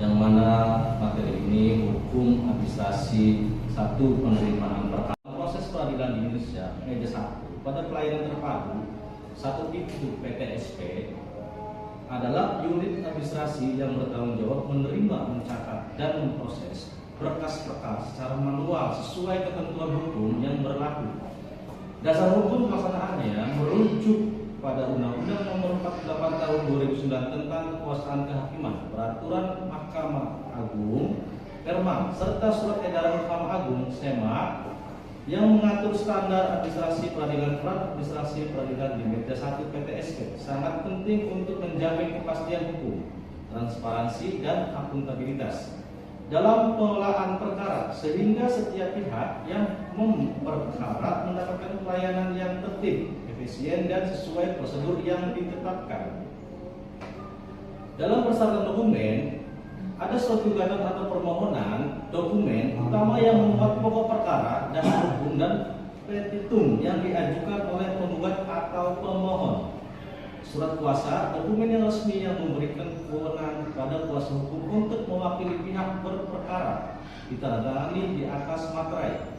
yang mana materi ini hukum administrasi 1 penerimaan perkara. Proses peradilan di Indonesia meja 1 pada pelayanan terpadu 1 itu PTSP adalah unit administrasi yang bertanggung jawab menerima, mencatat, dan memproses berkas-berkas secara manual sesuai ketentuan hukum yang berlaku. Dasar hukum pelaksanaannya merujuk pada Undang-Undang Nomor 48 Tahun 2009 tentang Kekuasaan Kehakiman, Peraturan Mahkamah Agung, Perma, serta Surat Edaran Mahkamah Agung (SEMA) yang mengatur standar administrasi peradilan. Peran administrasi peradilan di meja 1 PTSP sangat penting untuk menjamin kepastian hukum, transparansi, dan akuntabilitas dalam pengelolaan perkara, sehingga setiap pihak yang memperkara mendapatkan pelayanan yang tertib, efisien, dan sesuai prosedur yang ditetapkan. Dalam persyaratan dokumen, ada suatu gugatan atau permohonan dokumen utama yang memuat pokok perkara, dasar hukum, dan petitum yang diajukan oleh penggugat atau pemohon. Surat kuasa, dokumen yang resmi yang memberikan kewenangan kepada kuasa hukum untuk mewakili pihak berperkara, ditandatangani di atas materai.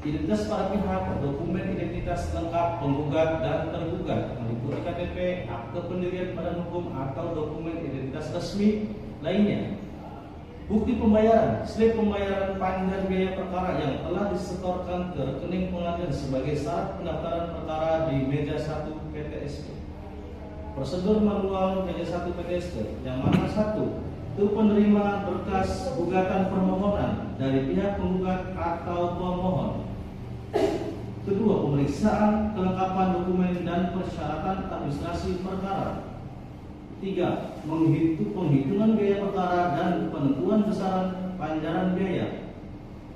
Identitas para pihak, dokumen identitas lengkap penggugat dan tergugat, meliputi KTP, akte pendirian badan hukum, atau dokumen identitas resmi lainnya. Bukti pembayaran, slip pembayaran panjang biaya perkara yang telah disetorkan ke rekening pengadilan sebagai syarat pendaftaran perkara di meja 1 PTSP. Prosedur manual meja 1 PTSP yang mana 1. Itu penerima berkas gugatan permohonan dari pihak penggugat atau pemohon. Kedua, pemeriksaan kelengkapan dokumen dan persyaratan administrasi perkara. 3. Penghitungan biaya perkara dan penentuan besaran panjaran biaya.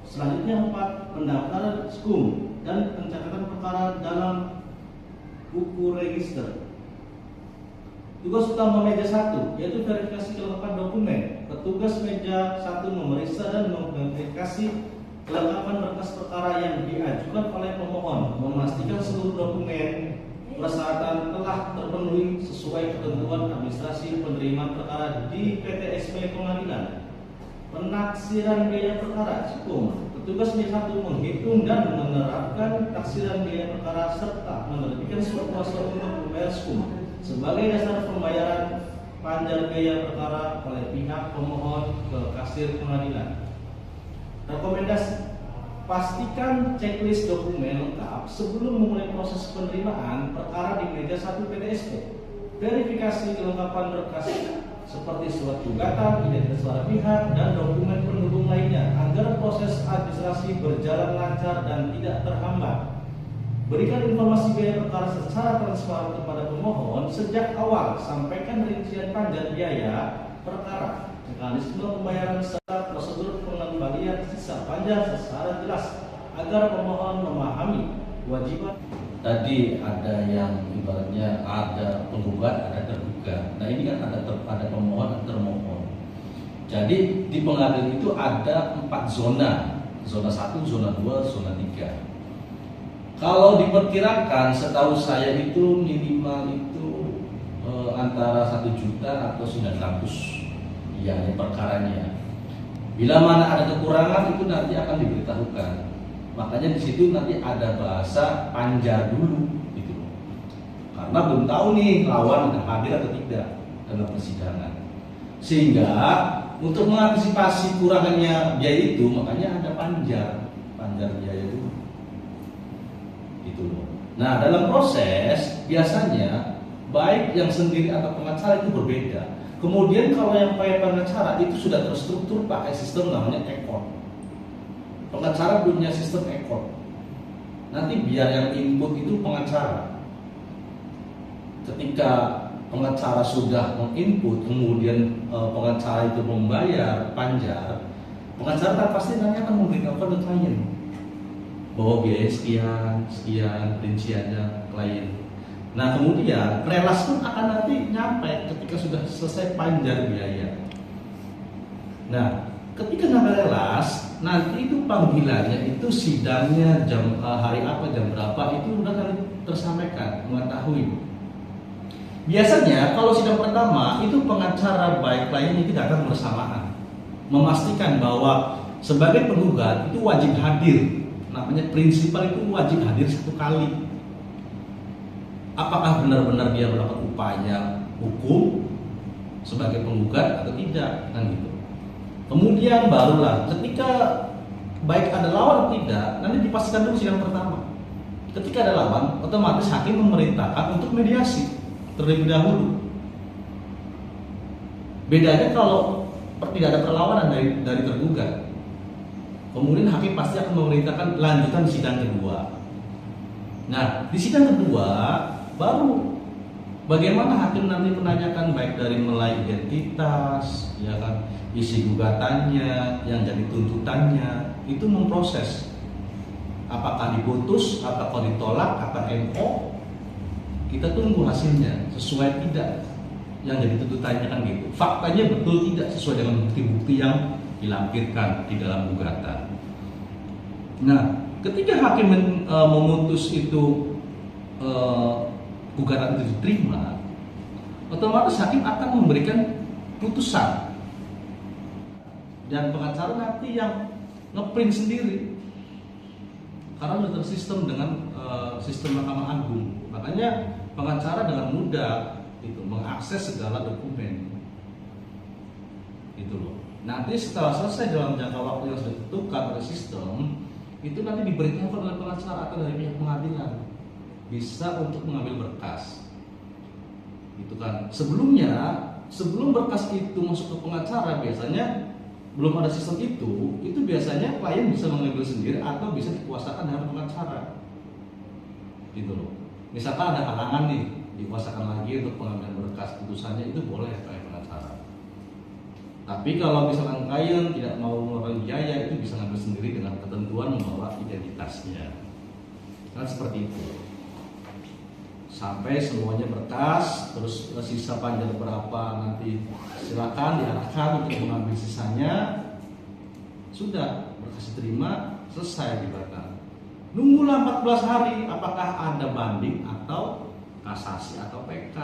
Selanjutnya 4. Pendaftaran SKUM dan pencatatan perkara dalam buku register. Tugas utama meja 1 yaitu verifikasi kelengkapan dokumen. Petugas meja 1 memeriksa dan memverifikasi kelengkapan berkas perkara yang diajukan oleh pemohon, memastikan seluruh dokumen persyaratan telah terpenuhi sesuai ketentuan administrasi penerimaan perkara di PTSP pengadilan. Penaksiran biaya perkara SKUM. Petugas meja 1 menghitung dan menerapkan taksiran biaya perkara serta menerbitkan surat kuasa untuk membayar SKUM sebagai dasar pembayaran panjar biaya perkara oleh pihak pemohon ke kasir pengadilan. Rekomendasi: pastikan checklist dokumen lengkap sebelum memulai proses penerimaan perkara di meja 1 PTSP. Verifikasi kelengkapan berkas seperti surat gugatan, identitas para pihak, dan dokumen pendukung lainnya agar proses administrasi berjalan lancar dan tidak terhambat. Berikan informasi biaya perkara secara transparan kepada pemohon sejak awal. Sampaikan rincian panjang biaya perkara, mekanisme pembayaran serta prosedur pengembalian sisa panjang secara jelas agar pemohon memahami kewajiban. Tadi ada yang ibaratnya ada penggugat, ada tergugat. Nah ini kan ada pemohon dan termohon. Jadi di pengadilan itu ada 4 zona. Zona 1, zona 2, zona 3. Kalau diperkirakan setahu saya itu minimal itu antara 1 juta atau 900 ya perkaranya. Bila mana ada kekurangan itu nanti akan diberitahukan. Makanya di situ nanti ada bahasa panjar dulu gitu. Karena belum tahu nih lawan sudah hadir atau tidak dalam persidangan. Sehingga untuk mengantisipasi kurangannya biaya itu makanya ada panjar biaya itu. Gitu loh. Nah, dalam proses biasanya baik yang sendiri atau pengacara itu berbeda. Kemudian kalau yang pengacara itu sudah terstruktur pakai sistem namanya ekor. Pengacara punya sistem ekor. Nanti biar yang input itu pengacara. Ketika pengacara sudah menginput, kemudian pengacara itu membayar panjar, pengacara kan pasti nanti akan memberitahukan ke klien bahwa biaya sekian rinciannya klien. Nah kemudian relas pun akan nanti nyampe ketika sudah selesai panjar biaya. Nah ketika nyampe relas, nanti itu panggilannya itu sidangnya jam hari apa, jam berapa itu udah kali tersampaikan, mengetahui. Biasanya kalau sidang pertama itu pengacara baik klien itu datang bersamaan. memastikan bahwa sebagai penggugat itu wajib hadir. Namanya prinsipal itu wajib hadir 1 kali. Apakah benar-benar dia melakukan upaya hukum sebagai penggugat atau tidak, kan gitu. Kemudian barulah ketika baik ada lawan atau tidak, nanti dipastikan dulu sidang pertama. Ketika ada lawan, otomatis hakim memerintahkan untuk mediasi terlebih dahulu. Bedanya kalau tidak ada perlawanan dari tergugat, kemudian hakim pasti akan memerintahkan lanjutan sidang kedua. Nah, di sidang kedua baru bagaimana hakim nanti menanyakan baik dari mulai identitas, ya kan, isi gugatannya, yang jadi tuntutannya, itu memproses apakah diputus, apakah ditolak, apa MO. Kita tunggu hasilnya sesuai tidak yang jadi tuntutannya, kan gitu. Faktanya betul tidak sesuai dengan bukti-bukti yang dilampirkan di dalam gugatan. Nah, ketika hakim memutus itu gugatan itu diterima, otomatis hakim akan memberikan putusan dan pengacara nanti yang ngeprint sendiri karena sudah tersistem dengan sistem Mahkamah Agung. Makanya pengacara dengan mudah itu mengakses segala dokumen gitu loh. Nanti setelah selesai dalam jangka waktu yang sudah ditentukan oleh sistem, itu nanti diberitahukan oleh pengacara atau dari pihak pengadilan bisa untuk mengambil berkas gitu kan. Sebelum berkas itu masuk ke pengacara, biasanya belum ada sistem itu biasanya klien bisa mengambil sendiri atau bisa dikuasakan dengan pengacara gitu loh. Misalkan ada halangan nih, dikuasakan lagi untuk pengambilan berkas putusannya, itu boleh pakai pengacara. Tapi kalau misalkan klien tidak mau mengeluarkan biaya, itu bisa ngambil sendiri dengan ketentuan membawa identitasnya. Kan seperti itu. Sampai semuanya berkas, terus sisa panjang berapa nanti silakan diarahkan untuk mengambil sisanya. Sudah berkas diterima, selesai gugatan. Nunggulah 14 hari apakah ada banding atau kasasi atau PK.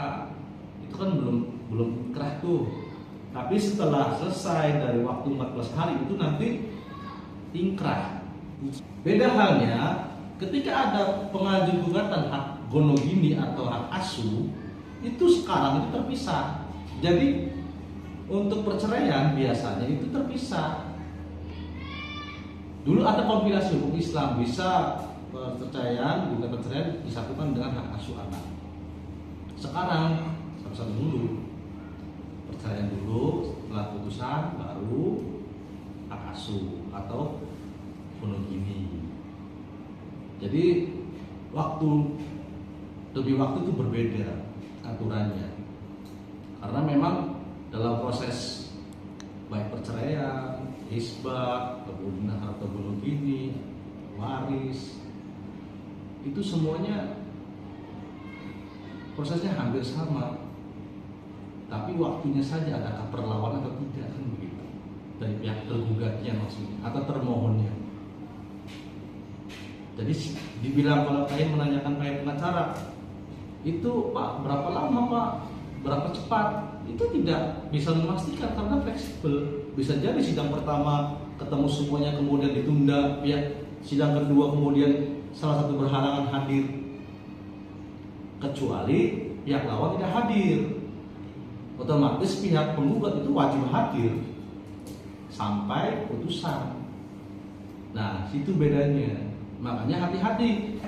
Itu kan belum kerah tuh. Tapi setelah selesai dari waktu 14 hari itu nanti ingkrah. Beda halnya ketika ada pengajuan gugatan hak gonogini atau hak asuh, itu sekarang itu terpisah. Jadi untuk perceraian biasanya itu terpisah. Dulu ada kompilasi hukum Islam, bisa perceraian, juga perceraian disatukan dengan hak asuh anak. Sekarang satu-satu dulu, perceraian dulu, setelah putusan baru hak asuh atau gonogini. Jadi demi waktu itu berbeda aturannya, karena memang dalam proses baik perceraian, hisbah, kemudian harta gonogini, waris, itu semuanya prosesnya hampir sama, tapi waktunya saja adakah perlawanan atau tidak, kan begitu, dari pihak tergugatnya maksudnya atau termohonnya. Jadi dibilang kalau klien menanyakan kayak pengacara, itu Pak berapa lama Pak, berapa cepat, itu tidak bisa memastikan karena fleksibel. Bisa jadi sidang pertama ketemu semuanya kemudian ditunda, pihak sidang kedua kemudian salah satu berhalangan hadir, kecuali pihak lawan tidak hadir, otomatis pihak penggugat itu wajib hadir sampai putusan. Nah, situ bedanya. Makanya hati-hati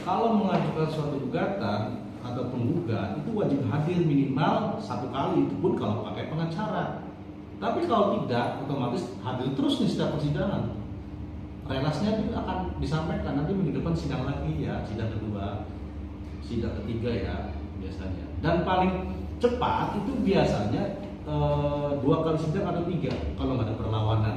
kalau mengajukan suatu gugatan atau penggugat itu wajib hadir minimal 1 kali, itu pun kalau pakai pengacara. Tapi kalau tidak, otomatis hadir terus nih setiap persidangan. Relasnya itu akan disampaikan nanti minggu depan sidang lagi ya, sidang kedua, sidang ketiga ya biasanya. Dan paling cepat itu biasanya 2 kali sidang atau 3 kalau nggak ada perlawanan.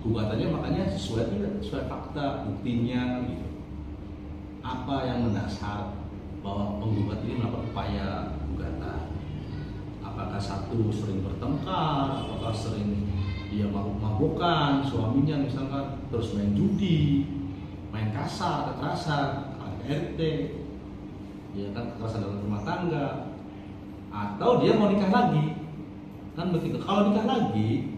Gugatannya makanya sesuai fakta, buktinya gitu. Apa yang mendasar bahwa penggugat ini melakukan upaya gugatan? Apakah satu sering bertengkar, apakah sering dia mabuk-mabukan suaminya misalkan, terus main judi, main kasar, kekerasan, KDRT, ya kan, kekerasan dalam rumah tangga, atau dia mau nikah lagi, Kan begitu. Kalau nikah lagi,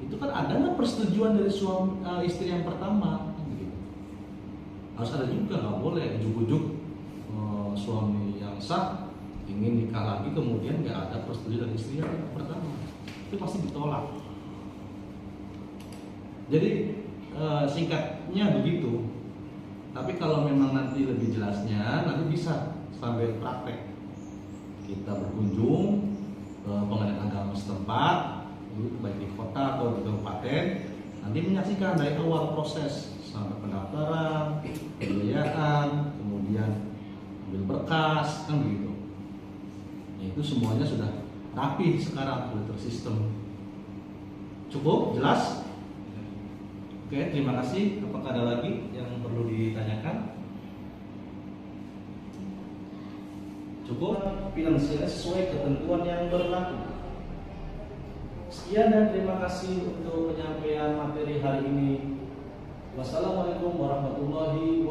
itu kan ada nggak persetujuan dari suami istri yang pertama? Kan begitu. Harus ada juga, nggak boleh ujuk-ujuk suami yang sah ingin nikah lagi kemudian nggak ada persetujuan dari istri yang pertama, itu pasti ditolak. Jadi singkatnya begitu. Tapi kalau memang nanti lebih jelasnya, nanti bisa sambil praktek kita berkunjung ke pengadilan agama setempat, baik di kota atau di kabupaten, nanti menyaksikan dari awal proses sampai pendaftaran, pembiayaan, kemudian ambil berkas, kan begitu. Ya, itu semuanya sudah rapi sekarang, sudah tersistem. Cukup jelas? Oke, terima kasih. Apakah ada lagi yang perlu ditanyakan? Cukup? Finansialnya sesuai ketentuan yang berlaku. Sekian dan terima kasih untuk penyampaian materi hari ini. Wassalamualaikum warahmatullahi